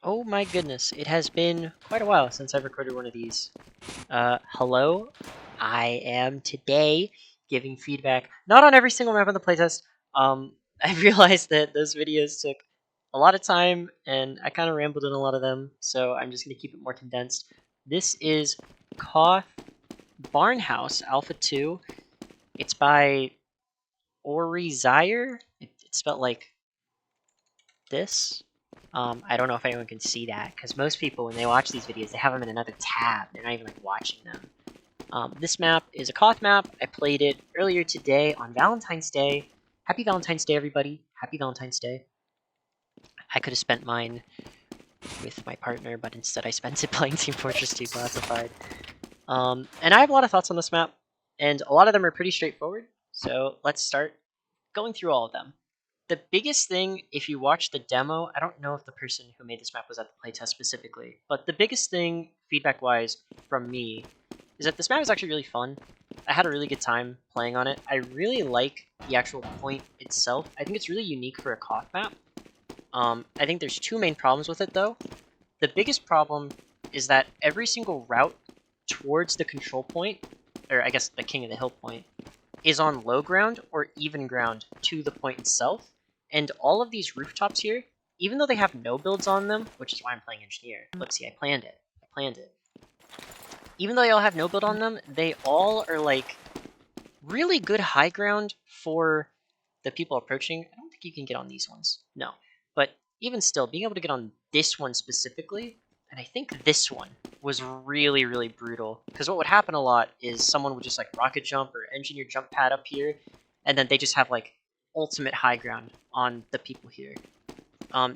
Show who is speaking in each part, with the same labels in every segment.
Speaker 1: Oh my goodness, it has been quite a while since I've recorded one of these. Hello. I am today giving feedback, not on every single map on the playtest. I realized that those videos took a lot of time and I kind of rambled in a lot of them, so I'm just going to keep it more condensed. This is Koth Barnhouse Alpha 2. It's by Orizyre. It's spelled like this. I don't know if anyone can see that, because most people, when they watch these videos, they have them in another tab. They're not even like watching them. This map is a Koth map. I played it earlier today on Valentine's Day. Happy Valentine's Day, everybody. Happy Valentine's Day. I could have spent mine with my partner, but instead I spent it playing Team Fortress 2 Classified. And I have a lot of thoughts on this map, and a lot of them are pretty straightforward. So let's start going through all of them. The biggest thing, if you watch the demo, I don't know if the person who made this map was at the playtest specifically, but the biggest thing, feedback-wise, from me, is that this map is actually really fun. I had a really good time playing on it. I really like the actual point itself. I think it's really unique for a Koth map. I think there's two main problems with it, though. The biggest problem is that every single route towards the control point, or I guess the King of the Hill point, is on low ground or even ground to the point itself. And all of these rooftops here, even though they have no builds on them, which is why I'm playing Engineer. Look, see, I planned it. Even though they all have no build on them, they all are like really good high ground for the people approaching. I don't think you can get on these ones. No. But even still, being able to get on this one specifically, and I think this one was really, really brutal. Because what would happen a lot is someone would just like rocket jump or engineer jump pad up here, and then they just have like ultimate high ground on the people here.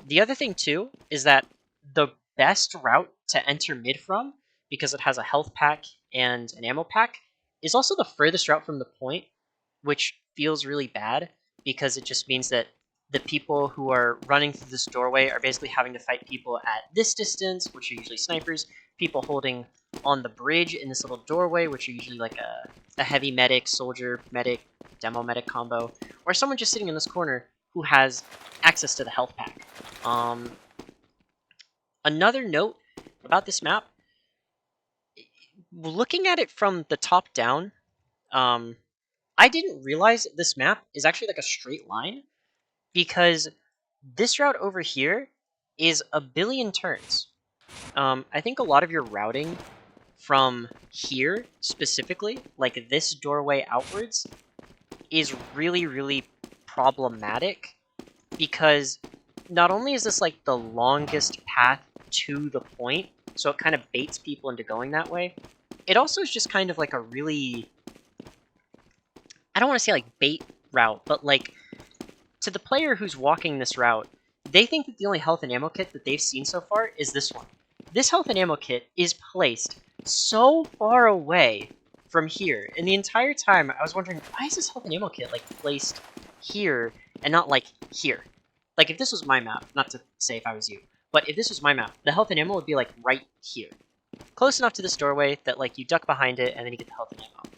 Speaker 1: The other thing too is that the best route to enter mid from, because it has a health pack and an ammo pack, is also the furthest route from the point, which feels really bad because it just means that the people who are running through this doorway are basically having to fight people at this distance, which are usually snipers, people holding on the bridge in this little doorway, which are usually like a heavy medic, soldier medic, demo medic combo, or someone just sitting in this corner who has access to the health pack. Another note about this map, looking at it from the top down, I didn't realize this map is actually like a straight line, because this route over here is a billion turns. I think a lot of your routing from here specifically, like this doorway outwards, is really, really problematic, because not only is this like the longest path to the point, so it kind of baits people into going that way, it also is just kind of like a really, I don't want to say like bait route, but like to the player who's walking this route, they think that the only health and ammo kit that they've seen so far is this one. This health and ammo kit is placed so far away from here, and the entire time I was wondering, why is this health and ammo kit like placed here and not like here? Like if this was my map, not to say if I was you, but if this was my map, the health and ammo would be like right here. Close enough to this doorway that like you duck behind it and then you get the health and ammo.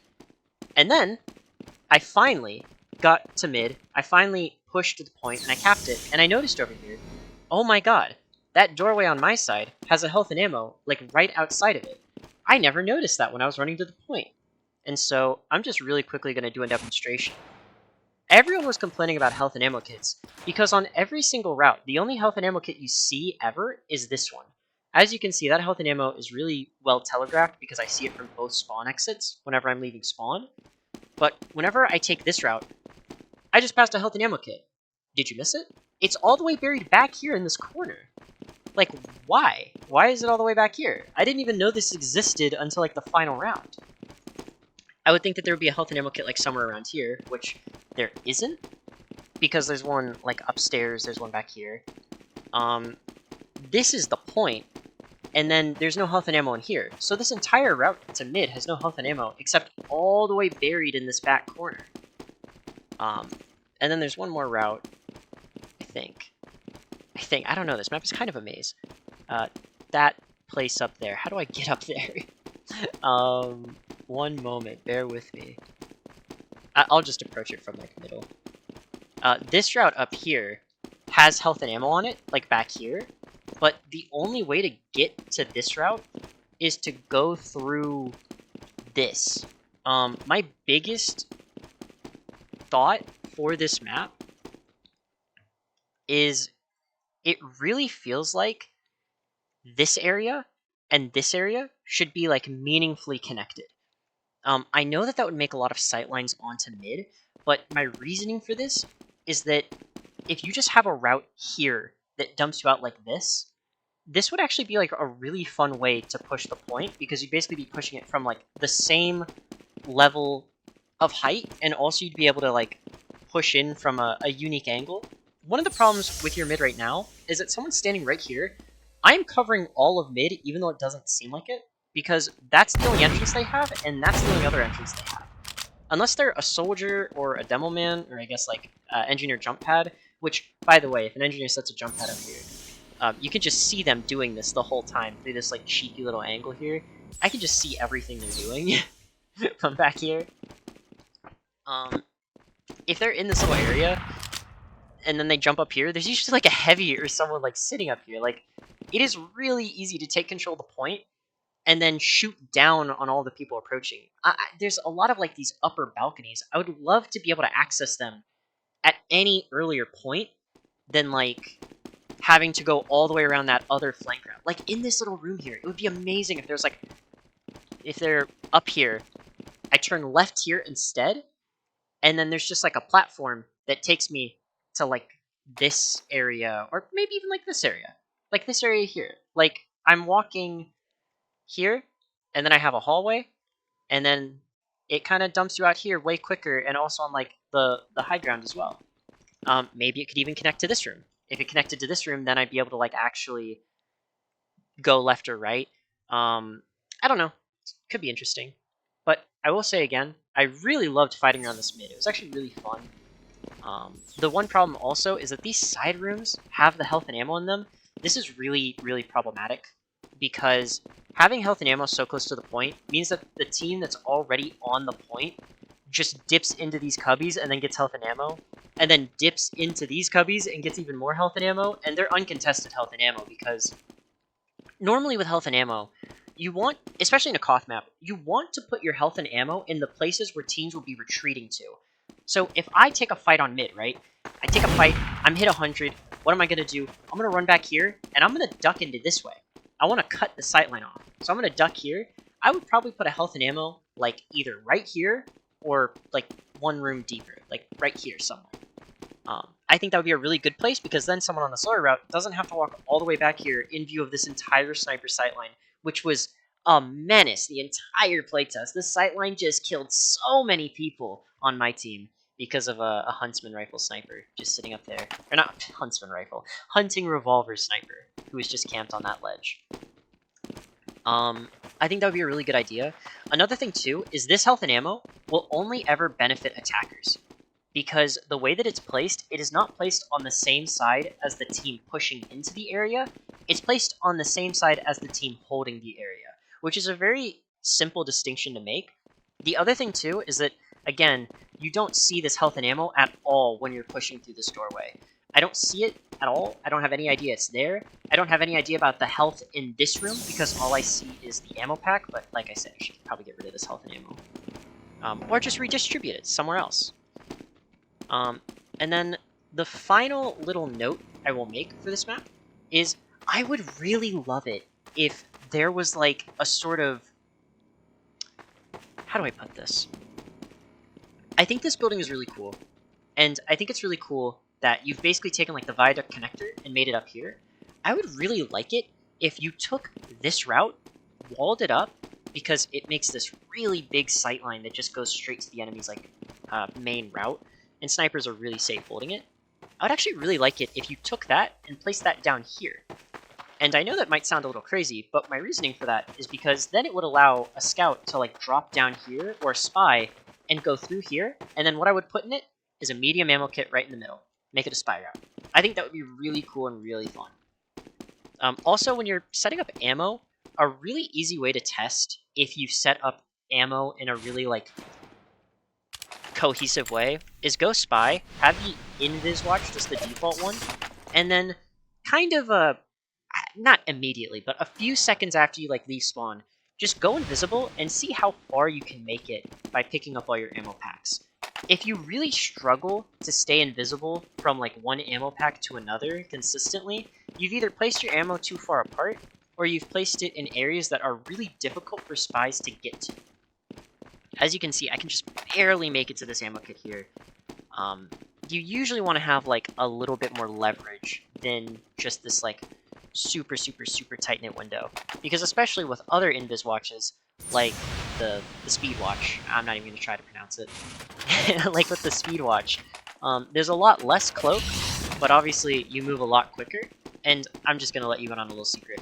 Speaker 1: And then I finally got to mid, I finally pushed to the point and I capped it, and I noticed over here, oh my god, that doorway on my side has a health and ammo like right outside of it. I never noticed that when I was running to the point. And so I'm just really quickly going to do a demonstration. Everyone was complaining about health and ammo kits, because on every single route, the only health and ammo kit you see ever is this one. As you can see, that health and ammo is really well telegraphed because I see it from both spawn exits whenever I'm leaving spawn. But whenever I take this route, I just passed a health and ammo kit. Did you miss it? It's all the way buried back here in this corner. Like, why? Why is it all the way back here? I didn't even know this existed until like the final round. I would think that there would be a health and ammo kit like somewhere around here, which there isn't, because there's one like upstairs, there's one back here. This is the point, and then there's no health and ammo in here. So this entire route to mid has no health and ammo, except all the way buried in this back corner. And then there's one more route, I think, I don't know, this map is kind of a maze. That place up there, how do I get up there? One moment, bear with me. I'll just approach it from like middle. This route up here has health and ammo on it, like back here, but the only way to get to this route is to go through this. My biggest thought for this map is it really feels like this area and this area should be like meaningfully connected. I know that would make a lot of sightlines onto mid, but my reasoning for this is that if you just have a route here that dumps you out like this would actually be like a really fun way to push the point, because you'd basically be pushing it from like the same level of height, and also you'd be able to like push in from a unique angle. One of the problems with your mid right now is that someone's standing right here. I'm covering all of mid, even though it doesn't seem like it, because that's the only entrance they have, and that's the only other entrance they have. Unless they're a soldier or a demo man, or I guess like engineer jump pad, which, by the way, if an engineer sets a jump pad up here, you can just see them doing this the whole time through this like cheeky little angle here. I can just see everything they're doing from back here. If they're in this little area, and then they jump up here, there's usually like a heavy or someone like sitting up here. Like, it is really easy to take control of the point and then shoot down on all the people approaching. There's a lot of like these upper balconies. I would love to be able to access them at any earlier point than like having to go all the way around that other flank route. Like in this little room here, it would be amazing if there's like, if they're up here, I turn left here instead, and then there's just like a platform that takes me to like this area, or maybe even like this area here. Like I'm walking here, and then I have a hallway, and then it kind of dumps you out here way quicker, and also on like the high ground as well. Maybe it could even connect to this room. If it connected to this room, then I'd be able to like actually go left or right. I don't know. Could be interesting. But I will say again, I really loved fighting around this mid. It was actually really fun. The one problem also is that these side rooms have the health and ammo in them. This is really, really problematic, because having health and ammo so close to the point means that the team that's already on the point just dips into these cubbies and then gets health and ammo, and then dips into these cubbies and gets even more health and ammo, and they're uncontested health and ammo, because normally with health and ammo, you want, especially in a Koth map, you want to put your health and ammo in the places where teams will be retreating to. So if I take a fight on mid, right? I take a fight, I'm hit 100, what am I going to do? I'm going to run back here, and I'm going to duck into this way. I want to cut the sightline off. So I'm going to duck here. I would probably put a health and ammo, like, either right here, or, like, one room deeper. Like, right here somewhere. I think that would be a really good place, because then someone on the slower route doesn't have to walk all the way back here in view of this entire sniper sightline, which was a menace the entire playtest. This sightline just killed so many people on my team because of a huntsman rifle sniper just sitting up there. Or not huntsman rifle, hunting revolver sniper who was just camped on that ledge. I think that would be a really good idea. Another thing too is this health and ammo will only ever benefit attackers, because the way that it's placed, it is not placed on the same side as the team pushing into the area. It's placed on the same side as the team holding the area, which is a very simple distinction to make. The other thing too is that, again, you don't see this health and ammo at all when you're pushing through this doorway. I don't see it at all. I don't have any idea it's there. I don't have any idea about the health in this room, because all I see is the ammo pack, but like I said, I should probably get rid of this health and ammo. Or just redistribute it somewhere else. And then the final little note I will make for this map is I would really love it if there was like a sort of... How do I put this? I think this building is really cool, and I think it's really cool that you've basically taken like the viaduct connector and made it up here. I would really like it if you took this route, walled it up, because it makes this really big sightline that just goes straight to the enemy's like main route, and snipers are really safe holding it. I would actually really like it if you took that and placed that down here. And I know that might sound a little crazy, but my reasoning for that is because then it would allow a scout to like drop down here, or a spy, and go through here, and then what I would put in it is a medium ammo kit right in the middle. Make it a spy route. I think that would be really cool and really fun. Also, when you're setting up ammo, a really easy way to test if you set up ammo in a really like cohesive way is go spy, have the invis watch, just the default one, and then kind of not immediately, but a few seconds after you like leave spawn, just go invisible and see how far you can make it by picking up all your ammo packs. If you really struggle to stay invisible from like one ammo pack to another consistently, you've either placed your ammo too far apart, or you've placed it in areas that are really difficult for spies to get to. As you can see, I can just barely make it to this ammo kit here. You usually want to have like a little bit more leverage than just this like super tight-knit window, because especially with other invis watches like the speed watch, I'm not even going to try to pronounce it, like with the speed watch, there's a lot less cloak, but obviously you move a lot quicker. And I'm just going to let you in on a little secret.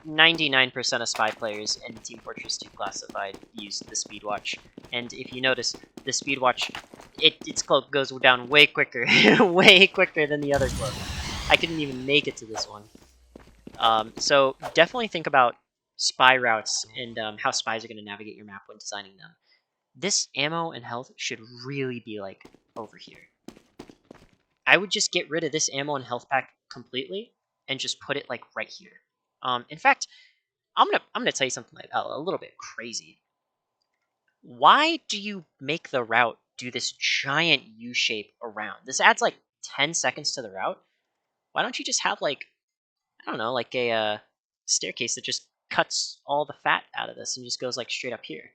Speaker 1: 99% of spy players in Team Fortress 2 Classified use the speed watch, and if you notice, the speed watch, its cloak goes down way quicker, way quicker than the other cloak. I couldn't even make it to this one. So definitely think about spy routes and how spies are going to navigate your map when designing them. This ammo and health should really be like over here. I would just get rid of this ammo and health pack completely and just put it like right here. In fact, I'm gonna tell you something like a little bit crazy. Why do you make the route do this giant U shape around? This adds like 10 seconds to the route. Why don't you just have like, I don't know, like a staircase that just cuts all the fat out of this and just goes like straight up here?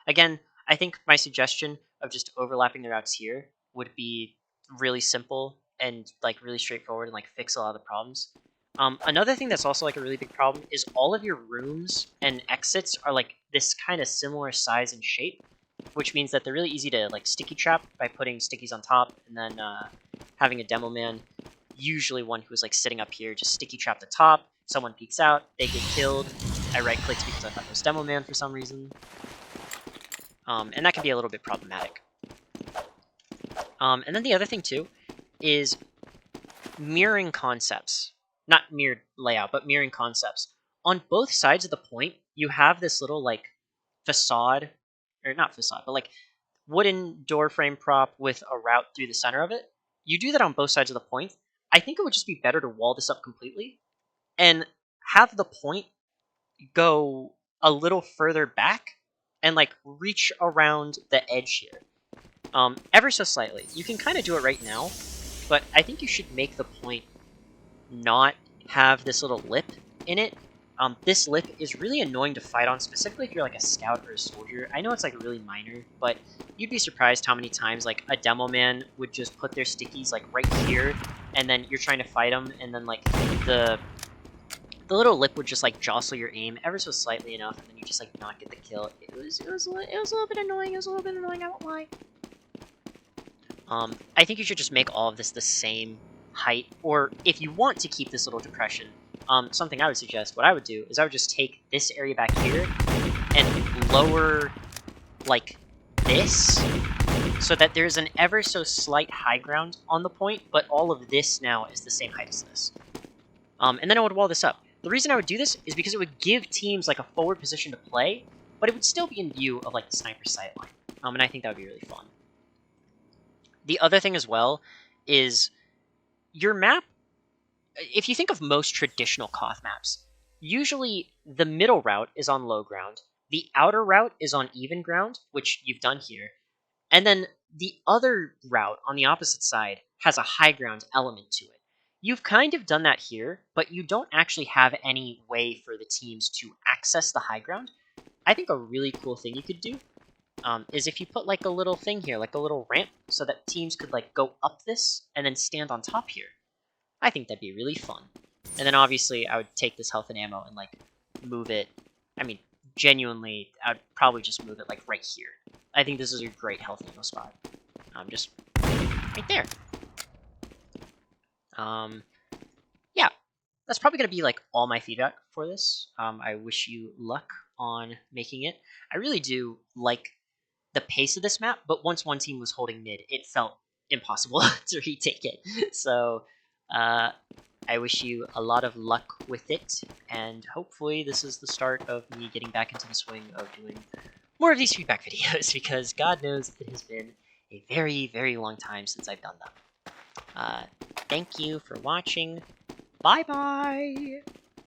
Speaker 1: Again, I think my suggestion of just overlapping the routes here would be really simple and like really straightforward and like fix a lot of the problems. Another thing that's also like a really big problem is all of your rooms and exits are like this kind of similar size and shape, which means that they're really easy to like sticky trap by putting stickies on top and then having a demo man, usually one who's like sitting up here, just sticky trap the top. Someone peeks out, they get killed. I right clicked because I thought it was demo man for some reason. And that can be a little bit problematic. And then the other thing too is mirroring concepts. Not mirrored layout, but mirroring concepts. On both sides of the point, you have this little like facade, or not facade, but like wooden door frame prop with a route through the center of it. You do that on both sides of the point. I think it would just be better to wall this up completely and have the point go a little further back and like reach around the edge here. Ever so slightly. You can kind of do it right now, but I think you should make the point not have this little lip in it. This lip is really annoying to fight on, specifically if you're like a scout or a soldier. I know it's like really minor, but you'd be surprised how many times like a demo man would just put their stickies like right here, and then you're trying to fight them, and then like the little lip would just like jostle your aim ever so slightly enough, and then you just like not get the kill. It was a little bit annoying. It was a little bit annoying. I won't lie. I think you should just make all of this the same height, or if you want to keep this little depression, something I would suggest, what I would do is I would just take this area back here and lower like this, so that there's an ever so slight high ground on the point, but all of this now is the same height as this. And then I would wall this up. The reason I would do this is because it would give teams like a forward position to play, but it would still be in view of like the sniper sight line. And I think that would be really fun. The other thing as well is your map. If you think of most traditional Koth maps, usually the middle route is on low ground, the outer route is on even ground, which you've done here, and then the other route on the opposite side has a high ground element to it. You've kind of done that here, but you don't actually have any way for the teams to access the high ground. I think a really cool thing you could do is if you put like a little thing here, like a little ramp, so that teams could like go up this and then stand on top here. I think that'd be really fun. And then obviously I would take this health and ammo and like move it. I mean, genuinely, I'd probably just move it like right here. I think this is a great health and ammo spot. Just right there. Yeah, that's probably going to be like all my feedback for this. I wish you luck on making it. I really do like the pace of this map, but once one team was holding mid, it felt impossible to retake it. So I wish you a lot of luck with it, and hopefully this is the start of me getting back into the swing of doing more of these feedback videos, because God knows it has been a very, very long time since I've done them. Thank you for watching. Bye-bye!